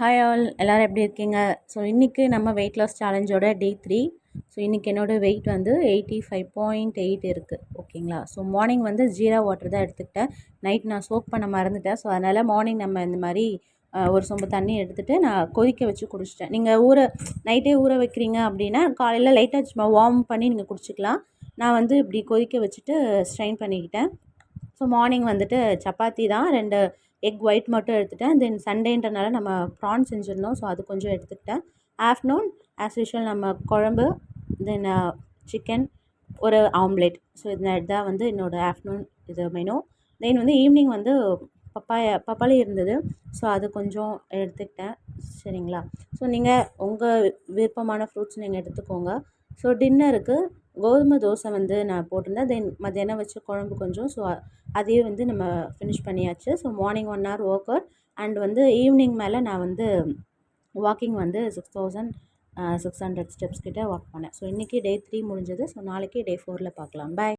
Hi all எல்லோரும் எப்படி இருக்கீங்க? ஸோ இன்றைக்கி நம்ம வெயிட் லாஸ் சேலஞ்சோட டே 3. ஸோ இன்றைக்கி என்னோடய வெயிட் வந்து 85.8 இருக்குது. ஓகேங்களா? ஸோ மார்னிங் வந்து ஜீரா வாட்டர் தான் எடுத்துக்கிட்டேன். நைட் நான் சோக் பண்ண மறந்துட்டேன். ஸோ அதனால் மார்னிங் நம்ம இந்த மாதிரி ஒரு சொம்பு தண்ணி எடுத்துகிட்டு நான் கொதிக்க வச்சு குடிச்சிட்டேன். நீங்கள் நைட்டே ஊற வைக்கிறீங்க அப்படின்னா காலையில் லைட்டாக சும்மா வார்ம் பண்ணி நீங்கள் குடிச்சிக்கலாம். நான் வந்து இப்படி கொதிக்க வச்சுட்டு ஸ்ட்ரெயின் பண்ணிக்கிட்டேன். ஸோ மார்னிங் வந்துட்டு சப்பாத்தி தான் 2 எக் ஒயிட் மட்டும் எடுத்துட்டேன். தென் சண்டேன்றனால நம்ம ப்ரான் செஞ்சுருந்தோம். ஸோ அது கொஞ்சம் எடுத்துக்கிட்டேன். ஆஃப்டர்நூன் ஆஸ் யூஷுவல் நம்ம குழம்பு, தென் சிக்கன், ஒரு ஆம்லேட். ஸோ இதுதான் வந்து என்னோடய ஆஃப்டர்நூன் இது மெனு. தென் வந்து ஈவினிங் வந்து பப்பாளி இருந்தது. ஸோ அது கொஞ்சம் எடுத்துக்கிட்டேன். சரிங்களா? ஸோ நீங்கள் உங்கள் விருப்பமான ஃப்ரூட்ஸ் நீங்கள் எடுத்துக்கோங்க. ஸோ டின்னருக்கு கோதுமை தோசை வந்து நான் போட்டிருந்தேன். தென் மத்தியானம் வச்ச குழம்பு கொஞ்சம். ஸோ அதையே வந்து நம்ம ஃபினிஷ் பண்ணியாச்சு. So morning 1 hour work out and வந்து ஈவினிங் மேலே நான் வந்து வாக்கிங் வந்து 6600 ஸ்டெப்ஸ் கிட்ட வாக் பண்ணேன். ஸோ இன்றைக்கி டே 3 முடிஞ்சது. ஸோ நாளைக்கு டே 4ல் பார்க்கலாம். பாய்.